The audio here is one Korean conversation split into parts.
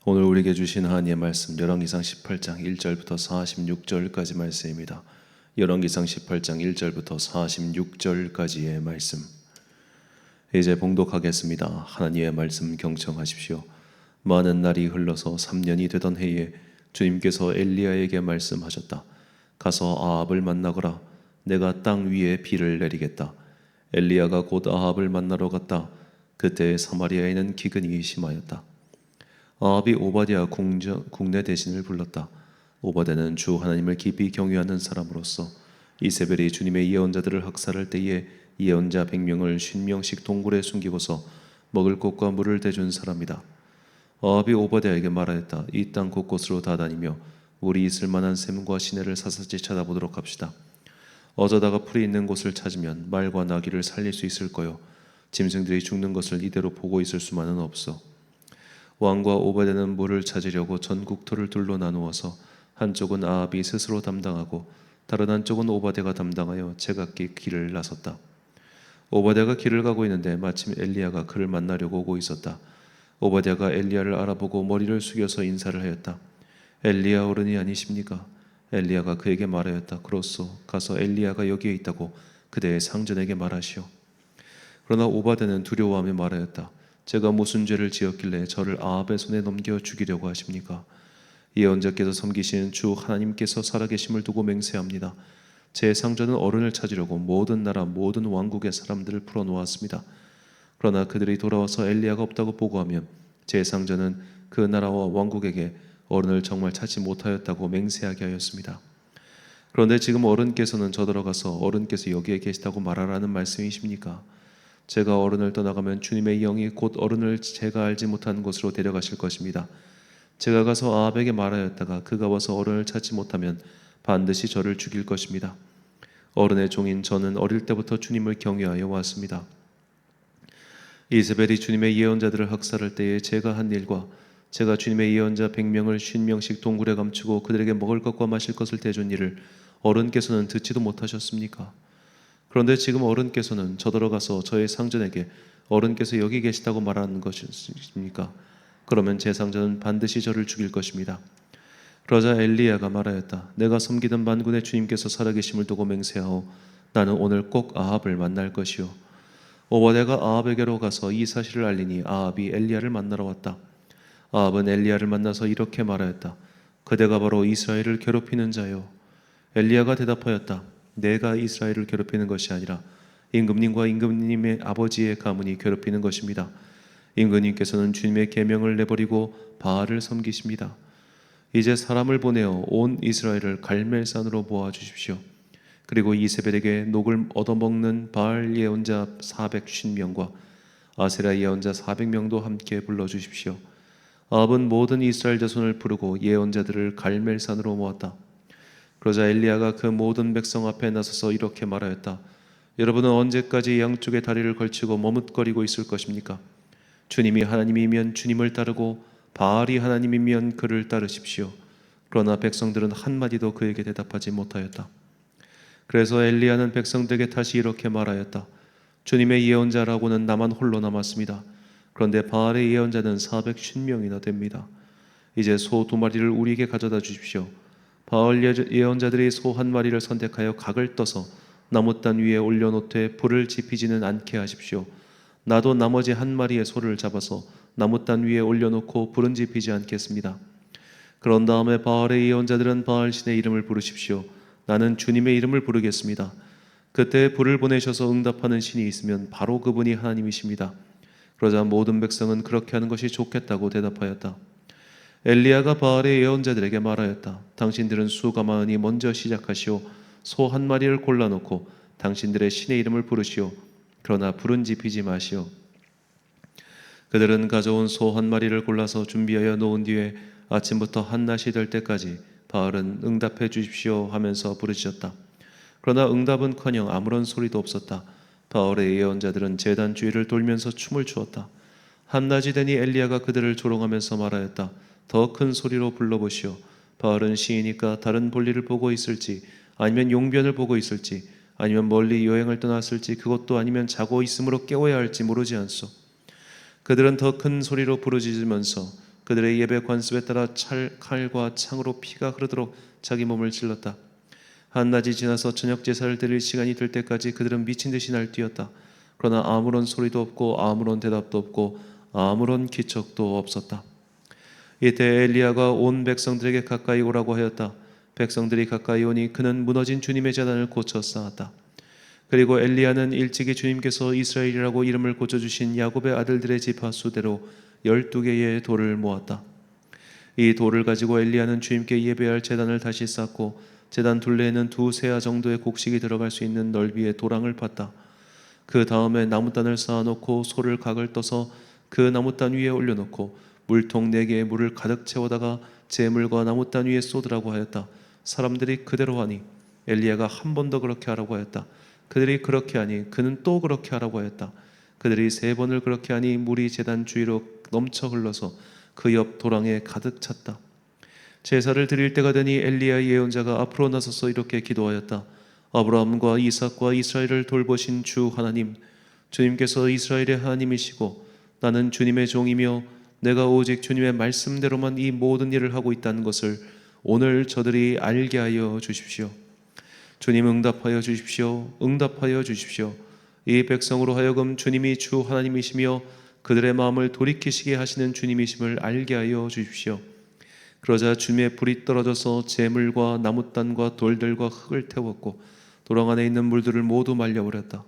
오늘 우리에게 주신 하나님의 말씀 열왕기상 18장 1절부터 46절까지 말씀입니다. 열왕기상 18장 1절부터 46절까지의 말씀 이제 봉독하겠습니다. 하나님의 말씀 경청하십시오. 많은 날이 흘러서 3년이 되던 해에 주님께서 엘리야에게 말씀하셨다. 가서 아합을 만나거라. 내가 땅 위에 비를 내리겠다. 엘리야가 곧 아합을 만나러 갔다. 그때 사마리아에는 기근이 심하였다. 아합이 오바댜 국내 대신을 불렀다. 오바댜는 주 하나님을 깊이 경외하는 사람으로서 이세벨이 주님의 예언자들을 학살할 때에 예언자 100명을 50명씩 동굴에 숨기고서 먹을 것과 물을 대준 사람이다. 아합이 오바댜에게 말하였다. 이 땅 곳곳으로 다 다니며 물이 있을 만한 샘과 시내를 샅샅이 찾아보도록 합시다. 어쩌다가 풀이 있는 곳을 찾으면 말과 나귀를 살릴 수 있을 거요 짐승들이 죽는 것을 이대로 보고 있을 수만은 없어. 왕과 오바댜는 물을 찾으려고 전 국토를 둘로 나누어서 한쪽은 아합이 스스로 담당하고 다른 한쪽은 오바댜가 담당하여 제각기 길을 나섰다. 오바댜가 길을 가고 있는데 마침 엘리야가 그를 만나려고 오고 있었다. 오바댜가 엘리야를 알아보고 머리를 숙여서 인사를 하였다. 엘리야 어른이 아니십니까? 엘리야가 그에게 말하였다. 그렇소. 가서 엘리야가 여기에 있다고 그대의 상전에게 말하시오. 그러나 오바댜는 두려워하며 말하였다. 제가 무슨 죄를 지었길래 저를 아합의 손에 넘겨 죽이려고 하십니까? 예언자께서 섬기시는 주 하나님께서 살아계심을 두고 맹세합니다. 제 상전은 어른을 찾으려고 모든 나라 모든 왕국의 사람들을 풀어놓았습니다. 그러나 그들이 돌아와서 엘리야가 없다고 보고하면 제 상전은 그 나라와 왕국에게 어른을 정말 찾지 못하였다고 맹세하게 하였습니다. 그런데 지금 어른께서는 저들어가서 어른께서 여기에 계시다고 말하라는 말씀이십니까? 제가 어른을 떠나가면 주님의 영이 곧 어른을 제가 알지 못한 곳으로 데려가실 것입니다. 제가 가서 아합에게 말하였다가 그가 와서 어른을 찾지 못하면 반드시 저를 죽일 것입니다. 어른의 종인 저는 어릴 때부터 주님을 경외하여 왔습니다. 이세벨이 주님의 예언자들을 학살할 때에 제가 한 일과 제가 주님의 예언자 100명을 50명씩 동굴에 감추고 그들에게 먹을 것과 마실 것을 대준 일을 어른께서는 듣지도 못하셨습니까? 그런데 지금 어른께서는 저들어가서 저의 상전에게 어른께서 여기 계시다고 말하는 것이십니까? 그러면 제 상전은 반드시 저를 죽일 것입니다. 그러자 엘리야가 말하였다. 내가 섬기던 만군의 주님께서 살아계심을 두고 맹세하오. 나는 오늘 꼭 아합을 만날 것이오. 오바댜가 아합에게로 가서 이 사실을 알리니 아합이 엘리야를 만나러 왔다. 아합은 엘리야를 만나서 이렇게 말하였다. 그대가 바로 이스라엘을 괴롭히는 자요. 엘리야가 대답하였다. 내가 이스라엘을 괴롭히는 것이 아니라 임금님과 임금님의 아버지의 가문이 괴롭히는 것입니다. 임금님께서는 주님의 계명을 내버리고 바알을 섬기십니다. 이제 사람을 보내어 온 이스라엘을 갈멜산으로 모아주십시오. 그리고 이세벨에게 녹을 얻어먹는 바알 예언자 450명과 아세라 예언자 400명도 함께 불러주십시오. 아합은 모든 이스라엘 자손을 부르고 예언자들을 갈멜산으로 모았다. 그러자 엘리야가 그 모든 백성 앞에 나서서 이렇게 말하였다. 여러분은 언제까지 양쪽에 다리를 걸치고 머뭇거리고 있을 것입니까? 주님이 하나님이면 주님을 따르고 바알이 하나님이면 그를 따르십시오. 그러나 백성들은 한마디도 그에게 대답하지 못하였다. 그래서 엘리야는 백성들에게 다시 이렇게 말하였다. 주님의 예언자라고는 나만 홀로 남았습니다. 그런데 바알의 예언자는 450명이나 됩니다. 이제 소 2마리를 우리에게 가져다 주십시오. 바알 예언자들이 소 1마리를 선택하여 각을 떠서 나무단 위에 올려놓되 불을 지피지는 않게 하십시오. 나도 나머지 1마리의 소를 잡아서 나무단 위에 올려놓고 불은 지피지 않겠습니다. 그런 다음에 바알의 예언자들은 바알 신의 이름을 부르십시오. 나는 주님의 이름을 부르겠습니다. 그때 불을 보내셔서 응답하는 신이 있으면 바로 그분이 하나님이십니다. 그러자 모든 백성은 그렇게 하는 것이 좋겠다고 대답하였다. 엘리야가 바알의 예언자들에게 말하였다. 당신들은 수가 많으니 먼저 시작하시오. 소 1마리를 골라놓고 당신들의 신의 이름을 부르시오. 그러나 불은 지피지 마시오. 그들은 가져온 소 1마리를 골라서 준비하여 놓은 뒤에 아침부터 한낮이 될 때까지 바알은 응답해 주십시오 하면서 부르짖었다. 그러나 응답은커녕 아무런 소리도 없었다. 바알의 예언자들은 제단 주위를 돌면서 춤을 추었다. 한낮이 되니 엘리야가 그들을 조롱하면서 말하였다. 더 큰 소리로 불러보시오. 바알은 시이니까 다른 볼일을 보고 있을지 아니면 용변을 보고 있을지 아니면 멀리 여행을 떠났을지 그것도 아니면 자고 있으므로 깨워야 할지 모르지 않소. 그들은 더 큰 소리로 부르짖으면서 그들의 예배 관습에 따라 칼과 창으로 피가 흐르도록 자기 몸을 찔렀다. 한낮이 지나서 저녁 제사를 드릴 시간이 될 때까지 그들은 미친 듯이 날뛰었다. 그러나 아무런 소리도 없고 아무런 대답도 없고 아무런 기척도 없었다. 이때 엘리야가 온 백성들에게 가까이 오라고 하였다. 백성들이 가까이 오니 그는 무너진 주님의 제단을 고쳐 쌓았다. 그리고 엘리야는 일찍이 주님께서 이스라엘이라고 이름을 고쳐주신 야곱의 아들들의 지파 수대로 12개의 돌을 모았다. 이 돌을 가지고 엘리야는 주님께 예배할 제단을 다시 쌓고 제단 둘레에는 2세아 정도의 곡식이 들어갈 수 있는 넓이의 도랑을 팠다. 그 다음에 나무단을 쌓아놓고 소를 각을 떠서 그 나무단 위에 올려놓고 물통 4개의 물을 가득 채워다가 재물과 나무단 위에 쏟으라고 하였다. 사람들이 그대로 하니 엘리야가 한 번 더 그렇게 하라고 하였다. 그들이 그렇게 하니 그는 또 그렇게 하라고 하였다. 그들이 3번을 그렇게 하니 물이 제단 주위로 넘쳐 흘러서 그 옆 도랑에 가득 찼다. 제사를 드릴 때가 되니 엘리야 예언자가 앞으로 나서서 이렇게 기도하였다. 아브라함과 이삭과 이스라엘을 돌보신 주 하나님, 주님께서 이스라엘의 하나님이시고 나는 주님의 종이며 내가 오직 주님의 말씀대로만 이 모든 일을 하고 있다는 것을 오늘 저들이 알게 하여 주십시오. 주님 응답하여 주십시오. 응답하여 주십시오. 이 백성으로 하여금 주님이 주 하나님이시며 그들의 마음을 돌이키시게 하시는 주님이심을 알게 하여 주십시오. 그러자 주님의 불이 떨어져서 재물과 나무단과 돌들과 흙을 태웠고 도랑 안에 있는 물들을 모두 말려버렸다.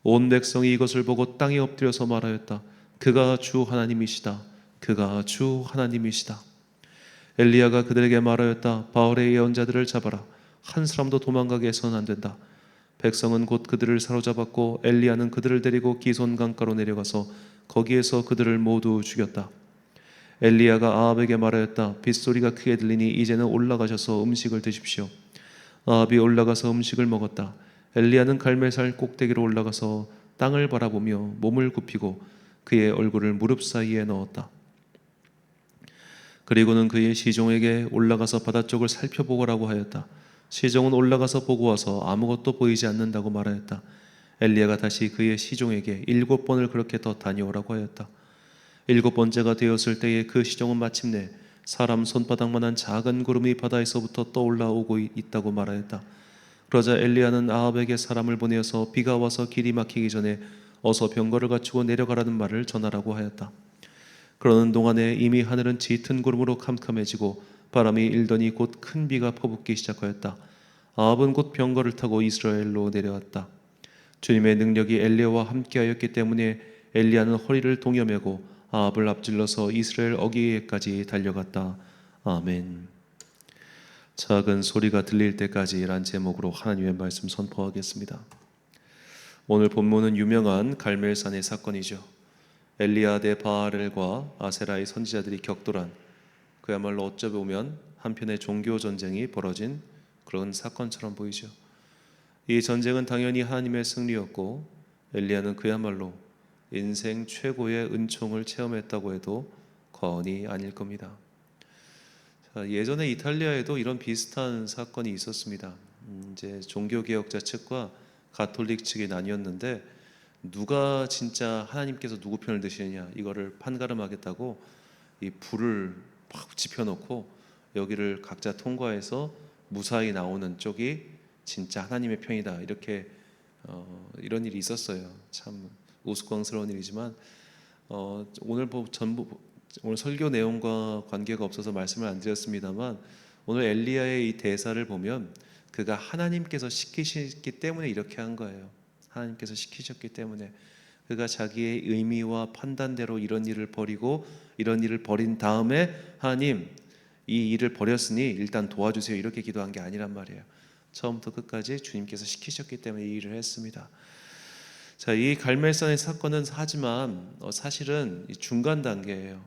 온 백성이 이것을 보고 땅에 엎드려서 말하였다. 그가 주 하나님이시다. 그가 주 하나님이시다. 엘리야가 그들에게 말하였다. 바알의 예언자들을 잡아라. 한 사람도 도망가게 해서는 안 된다. 백성은 곧 그들을 사로잡았고 엘리야는 그들을 데리고 기손 강가로 내려가서 거기에서 그들을 모두 죽였다. 엘리야가 아합에게 말하였다. 빗소리가 크게 들리니 이제는 올라가셔서 음식을 드십시오. 아합이 올라가서 음식을 먹었다. 엘리야는 갈멜산 꼭대기로 올라가서 땅을 바라보며 몸을 굽히고 그의 얼굴을 무릎 사이에 넣었다. 그리고는 그의 시종에게 올라가서 바다 쪽을 살펴보고라고 하였다. 시종은 올라가서 보고 와서 아무것도 보이지 않는다고 말하였다. 엘리야가 다시 그의 시종에게 7번을 그렇게 더 다녀오라고 하였다. 7번째가 되었을 때에 그 시종은 마침내 사람 손바닥만한 작은 구름이 바다에서부터 떠올라오고 있다고 말하였다. 그러자 엘리야는 아합에게 사람을 보내어서 비가 와서 길이 막히기 전에 어서 병거를 갖추고 내려가라는 말을 전하라고 하였다. 그러는 동안에 이미 하늘은 짙은 구름으로 캄캄해지고 바람이 일더니 곧 큰 비가 퍼붓기 시작하였다. 아합은 곧 병거를 타고 이스라엘로 내려왔다. 주님의 능력이 엘리야와 함께하였기 때문에 엘리야는 허리를 동여매고 아합을 앞질러서 이스라엘 어귀에까지 달려갔다. 아멘. 작은 소리가 들릴 때까지란 제목으로 하나님의 말씀 선포하겠습니다. 오늘 본문은 유명한 갈멜산의 사건이죠. 엘리야 대 바알과 아세라의 선지자들이 격돌한, 그야말로 어쩌면 한편의 종교 전쟁이 벌어진 그런 사건처럼 보이죠. 이 전쟁은 당연히 하나님의 승리였고 엘리야는 그야말로 인생 최고의 은총을 체험했다고 해도 과언이 아닐 겁니다. 예전에 이탈리아에도 이런 비슷한 사건이 있었습니다. 이제 종교개혁자 측과 가톨릭 측이 나뉘었는데 누가 진짜 하나님께서 누구 편을 드시느냐 이거를 판가름하겠다고 이 불을 막 지펴놓고 여기를 각자 통과해서 무사히 나오는 쪽이 진짜 하나님의 편이다 이렇게 이런 일이 있었어요. 참 우스꽝스러운 일이지만 오늘 설교 내용과 관계가 없어서 말씀을 안 드렸습니다만 오늘 엘리야의 이 대사를 보면 그가 하나님께서 시키셨기 때문에 이렇게 한 거예요. 하나님께서 시키셨기 때문에 그가 자기의 의미와 판단대로 이런 일을 벌이고 이런 일을 벌인 다음에 하나님 이 일을 벌였으니 일단 도와주세요 이렇게 기도한 게 아니란 말이에요. 처음부터 끝까지 주님께서 시키셨기 때문에 이 일을 했습니다. 자, 이 갈멜산의 사건은 하지만 사실은 중간 단계예요.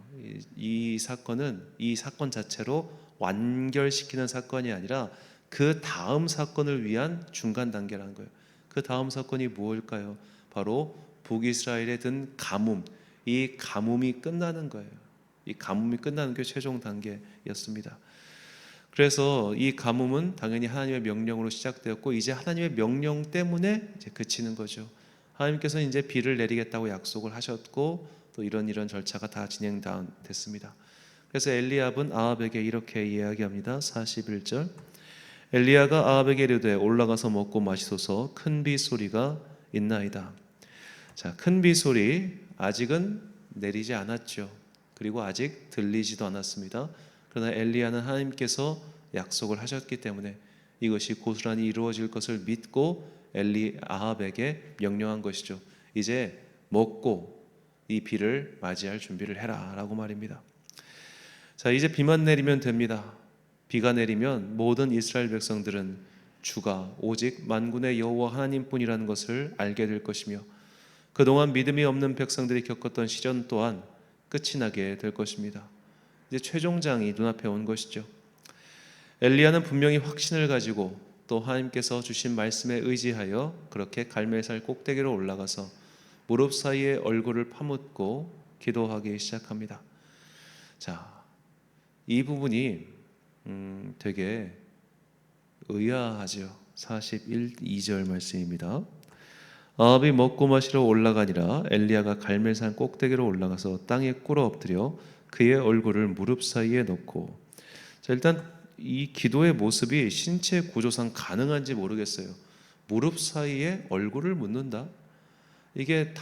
이 사건은 이 사건 자체로 완결시키는 사건이 아니라 그 다음 사건을 위한 중간 단계라는 거예요. 그 다음 사건이 무엇일까요? 바로 북이스라엘에 든 가뭄. 이 가뭄이 끝나는 거예요. 이 가뭄이 끝나는 게 최종 단계였습니다. 그래서 이 가뭄은 당연히 하나님의 명령으로 시작되었고 이제 하나님의 명령 때문에 이제 그치는 거죠. 하나님께서 이제 비를 내리겠다고 약속을 하셨고 또 이런 절차가 다 진행됐습니다. 그래서 엘리압은 아합에게 이렇게 이야기합니다. 41절. 엘리야가 아합에게 이르되 올라가서 먹고 마시소서, 큰 비 소리가 있나이다. 자, 큰 비 소리 아직은 내리지 않았죠. 그리고 아직 들리지도 않았습니다. 그러나 엘리야는 하나님께서 약속을 하셨기 때문에 이것이 고스란히 이루어질 것을 믿고 아합에게 명령한 것이죠. 이제 먹고 이 비를 맞이할 준비를 해라 라고 말입니다. 자, 이제 비만 내리면 됩니다. 비가 내리면 모든 이스라엘 백성들은 주가 오직 만군의 여호와 하나님뿐이라는 것을 알게 될 것이며, 그동안 믿음이 없는 백성들이 겪었던 시련 또한 끝이 나게 될 것입니다. 이제 최종장이 눈앞에 온 것이죠. 엘리야는 분명히 확신을 가지고 또 하나님께서 주신 말씀에 의지하여 그렇게 갈멜산 꼭대기로 올라가서 무릎 사이에 얼굴을 파묻고 기도하기 시작합니다. 자, 이 부분이 되게 의아하죠. 41~2절 말씀입니다. 아합이 먹고 마시러 올라가니라 엘리야가 갈멜산 꼭대기로 올라가서 땅에 꿇어 엎드려 그의 얼굴을 무릎 사이에 넣고. 자, 일단 이 기도의 모습이 신체 구조상 가능한지 모르겠어요. 무릎 사이에 얼굴을 묻는다. 이게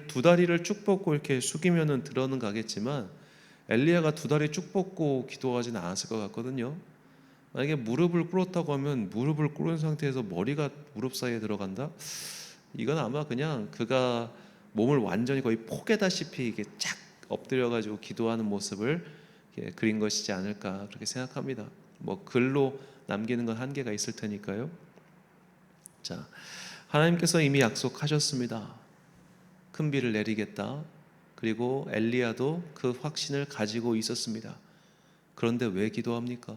두 다리를 쭉 뻗고 이렇게 숙이면은 들어는 가겠지만 엘리야가 두 다리 쭉 뻗고 기도하지는 않았을 것 같거든요. 만약에 무릎을 꿇었다고 하면 무릎을 꿇은 상태에서 머리가 무릎 사이에 들어간다? 이건 아마 그냥 그가 몸을 완전히 거의 포개다시피 이게 쫙 엎드려가지고 기도하는 모습을 그린 것이지 않을까 그렇게 생각합니다. 뭐 글로 남기는 건 한계가 있을 테니까요. 자, 하나님께서 이미 약속하셨습니다. 큰 비를 내리겠다. 그리고 엘리야도 그 확신을 가지고 있었습니다. 그런데 왜 기도합니까?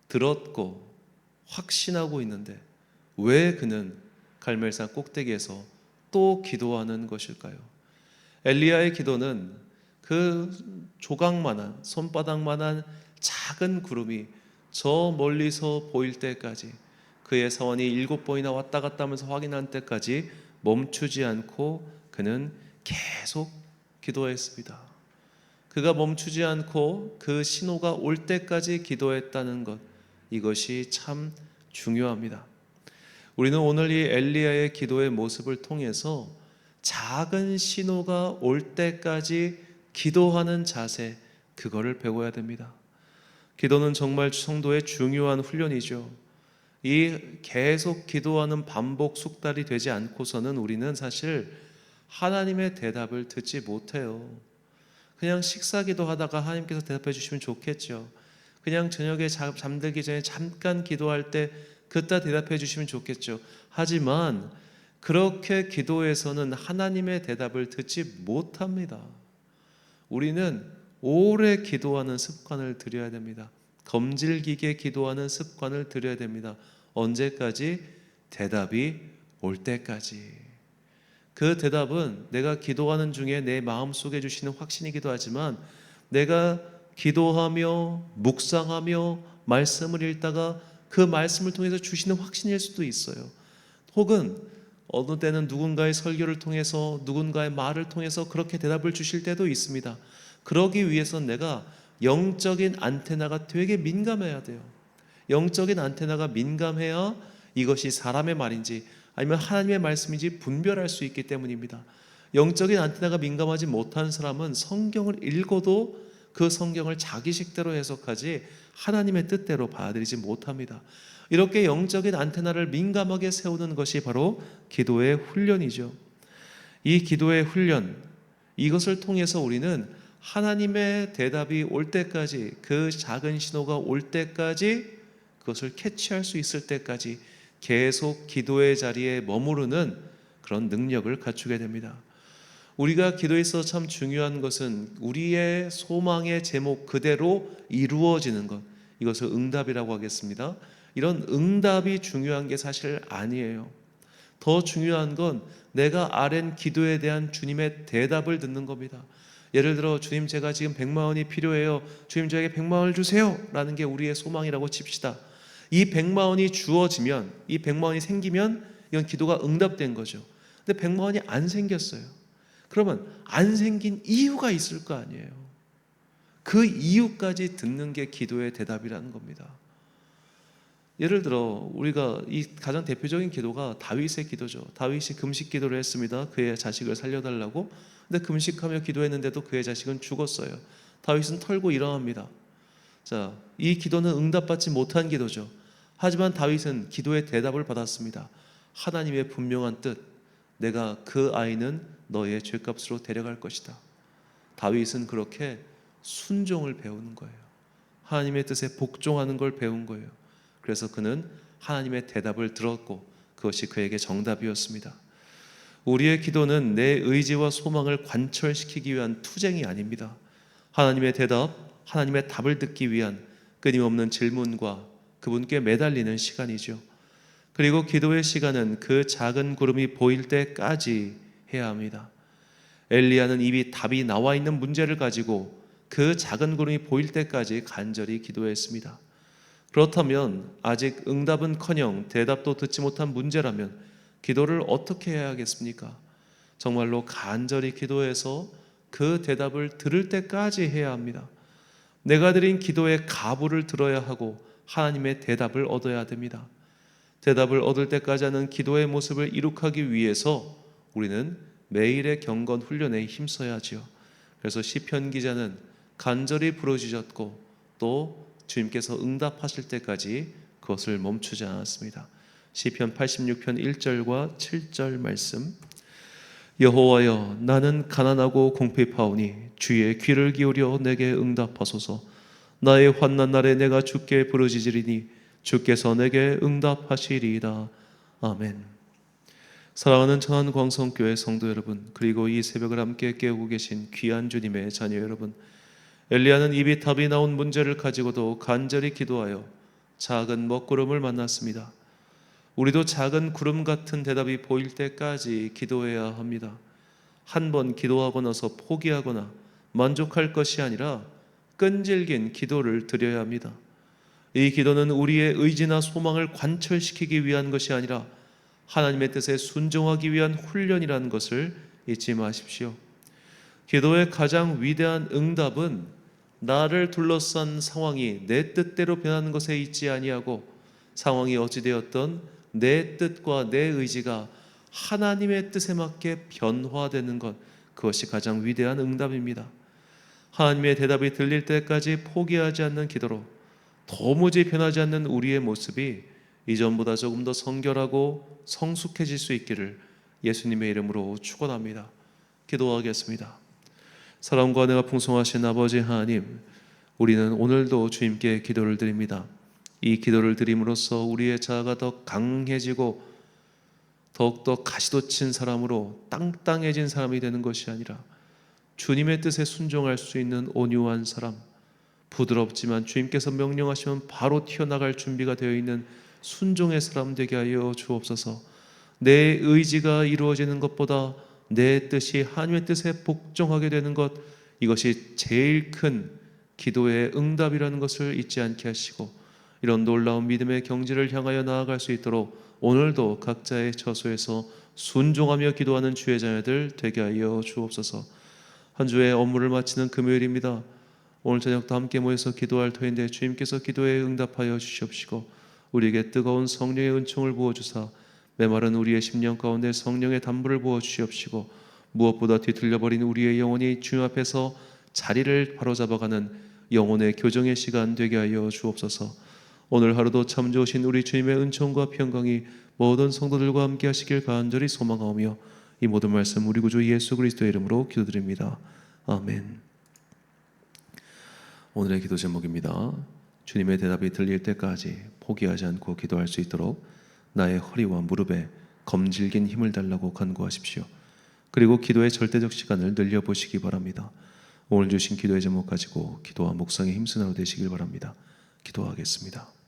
들었고 확신하고 있는데 왜 그는 갈멜산 꼭대기에서 또 기도하는 것일까요? 엘리야의 기도는 그 조각만한, 손바닥만한 작은 구름이 저 멀리서 보일 때까지, 그의 사원이 7번이나 왔다 갔다 하면서 확인한 때까지 멈추지 않고 그는 계속 기도했습니다. 그가 멈추지 않고 그 신호가 올 때까지 기도했다는 것, 이것이 참 중요합니다. 우리는 오늘 이 엘리야의 기도의 모습을 통해서 작은 신호가 올 때까지 기도하는 자세, 그거를 배워야 됩니다. 기도는 정말 성도의 중요한 훈련이죠. 이 계속 기도하는 반복 숙달이 되지 않고서는 우리는 사실 하나님의 대답을 듣지 못해요. 그냥 식사기도 하다가 하나님께서 대답해 주시면 좋겠죠. 그냥 저녁에 잠들기 전에 잠깐 기도할 때 그때 대답해 주시면 좋겠죠. 하지만 그렇게 기도해서는 하나님의 대답을 듣지 못합니다. 우리는 오래 기도하는 습관을 들여야 됩니다. 검질기게 기도하는 습관을 들여야 됩니다. 언제까지? 대답이 올 때까지. 그 대답은 내가 기도하는 중에 내 마음속에 주시는 확신이기도 하지만, 내가 기도하며 묵상하며 말씀을 읽다가 그 말씀을 통해서 주시는 확신일 수도 있어요. 혹은 어느 때는 누군가의 설교를 통해서, 누군가의 말을 통해서 그렇게 대답을 주실 때도 있습니다. 그러기 위해서는 내가 영적인 안테나가 되게 민감해야 돼요. 영적인 안테나가 민감해야 이것이 사람의 말인지 아니면 하나님의 말씀인지 분별할 수 있기 때문입니다. 영적인 안테나가 민감하지 못한 사람은 성경을 읽어도 그 성경을 자기식대로 해석하지 하나님의 뜻대로 받아들이지 못합니다. 이렇게 영적인 안테나를 민감하게 세우는 것이 바로 기도의 훈련이죠. 이 기도의 훈련, 이것을 통해서 우리는 하나님의 대답이 올 때까지, 그 작은 신호가 올 때까지, 그것을 캐치할 수 있을 때까지 계속 기도의 자리에 머무르는 그런 능력을 갖추게 됩니다. 우리가 기도에 있어서 참 중요한 것은 우리의 소망의 제목 그대로 이루어지는 것, 이것을 응답이라고 하겠습니다. 이런 응답이 중요한 게 사실 아니에요. 더 중요한 건 내가 아랜 기도에 대한 주님의 대답을 듣는 겁니다. 예를 들어, 주님, 제가 지금 100만 원이 필요해요. 주님, 저에게 100만 원을 주세요 라는 게 우리의 소망이라고 칩시다. 이 100만 원이 주어지면, 이 100만 원이 생기면 이건 기도가 응답된 거죠. 근데 100만 원이 안 생겼어요. 그러면 안 생긴 이유가 있을 거 아니에요. 그 이유까지 듣는 게 기도의 대답이라는 겁니다. 예를 들어 우리가 이 가장 대표적인 기도가 다윗의 기도죠. 다윗이 금식 기도를 했습니다. 그의 자식을 살려달라고. 근데 금식하며 기도했는데도 그의 자식은 죽었어요. 다윗은 털고 일어납니다. 자, 이 기도는 응답받지 못한 기도죠. 하지만 다윗은 기도의 대답을 받았습니다. 하나님의 분명한 뜻, 내가 그 아이는 너의 죄값으로 데려갈 것이다. 다윗은 그렇게 순종을 배우는 거예요. 하나님의 뜻에 복종하는 걸 배운 거예요. 그래서 그는 하나님의 대답을 들었고 그것이 그에게 정답이었습니다. 우리의 기도는 내 의지와 소망을 관철시키기 위한 투쟁이 아닙니다. 하나님의 대답, 하나님의 답을 듣기 위한 끊임없는 질문과 그분께 매달리는 시간이죠. 그리고 기도의 시간은 그 작은 구름이 보일 때까지 해야 합니다. 엘리야는 이미 답이 나와 있는 문제를 가지고 그 작은 구름이 보일 때까지 간절히 기도했습니다. 그렇다면 아직 응답은커녕 대답도 듣지 못한 문제라면 기도를 어떻게 해야 하겠습니까? 정말로 간절히 기도해서 그 대답을 들을 때까지 해야 합니다. 내가 드린 기도의 가부를 들어야 하고 하나님의 대답을 얻어야 됩니다. 대답을 얻을 때까지 하는 기도의 모습을 이룩하기 위해서 우리는 매일의 경건 훈련에 힘써야지요. 그래서 시편 기자는 간절히 부르짖었고 또 주님께서 응답하실 때까지 그것을 멈추지 않았습니다. 시편 86편 1절과 7절 말씀. 여호와여, 나는 가난하고 궁핍하오니 주의 귀를 기울여 내게 응답하소서. 나의 환난 날에 내가 주께 부르짖으리니 주께서 내게 응답하시리이다. 아멘. 사랑하는 천안광성교회 성도 여러분, 그리고 이 새벽을 함께 깨우고 계신 귀한 주님의 자녀 여러분, 엘리야는 입이 답이 나온 문제를 가지고도 간절히 기도하여 작은 먹구름을 만났습니다. 우리도 작은 구름 같은 대답이 보일 때까지 기도해야 합니다. 한 번 기도하고 나서 포기하거나 만족할 것이 아니라 끈질긴 기도를 드려야 합니다. 이 기도는 우리의 의지나 소망을 관철시키기 위한 것이 아니라 하나님의 뜻에 순종하기 위한 훈련이라는 것을 잊지 마십시오. 기도의 가장 위대한 응답은 나를 둘러싼 상황이 내 뜻대로 변하는 것에 있지 아니하고 상황이 어찌되었던 내 뜻과 내 의지가 하나님의 뜻에 맞게 변화되는 것, 그것이 가장 위대한 응답입니다. 하나님의 대답이 들릴 때까지 포기하지 않는 기도로 도무지 변하지 않는 우리의 모습이 이전보다 조금 더 성결하고 성숙해질 수 있기를 예수님의 이름으로 축원합니다. 기도하겠습니다. 사랑과 은혜가 풍성하신 아버지 하나님, 우리는 오늘도 주님께 기도를 드립니다. 이 기도를 드림으로써 우리의 자아가 더 강해지고 더욱더 가시돋친 사람으로 땅땅해진 사람이 되는 것이 아니라 주님의 뜻에 순종할 수 있는 온유한 사람, 부드럽지만 주님께서 명령하시면 바로 튀어나갈 준비가 되어 있는 순종의 사람 되게 하여 주옵소서. 내 의지가 이루어지는 것보다 내 뜻이 하나님의 뜻에 복종하게 되는 것, 이것이 제일 큰 기도의 응답이라는 것을 잊지 않게 하시고 이런 놀라운 믿음의 경지를 향하여 나아갈 수 있도록 오늘도 각자의 처소에서 순종하며 기도하는 주의 자녀들 되게 하여 주옵소서. 한 주의 업무를 마치는 금요일입니다. 오늘 저녁도 함께 모여서 기도할 터인데 주님께서 기도에 응답하여 주시옵시고 우리에게 뜨거운 성령의 은총을 부어주사 메마른 우리의 심령 가운데 성령의 담부를 부어 주시옵시고 무엇보다 뒤틀려버린 우리의 영혼이 주님 앞에서 자리를 바로잡아가는 영혼의 교정의 시간 되게 하여 주옵소서. 오늘 하루도 참 좋으신 우리 주님의 은총과 평강이 모든 성도들과 함께 하시길 간절히 소망하오며 이 모든 말씀 우리 구주 예수 그리스도의 이름으로 기도드립니다. 아멘. 오늘의 기도 제목입니다. 주님의 대답이 들릴 때까지 포기하지 않고 기도할 수 있도록 나의 허리와 무릎에 검질긴 힘을 달라고 간구하십시오. 그리고 기도의 절대적 시간을 늘려보시기 바랍니다. 오늘 주신 기도의 제목 가지고 기도와 묵상에 힘쓰는 하루 되시길 바랍니다. 기도하겠습니다.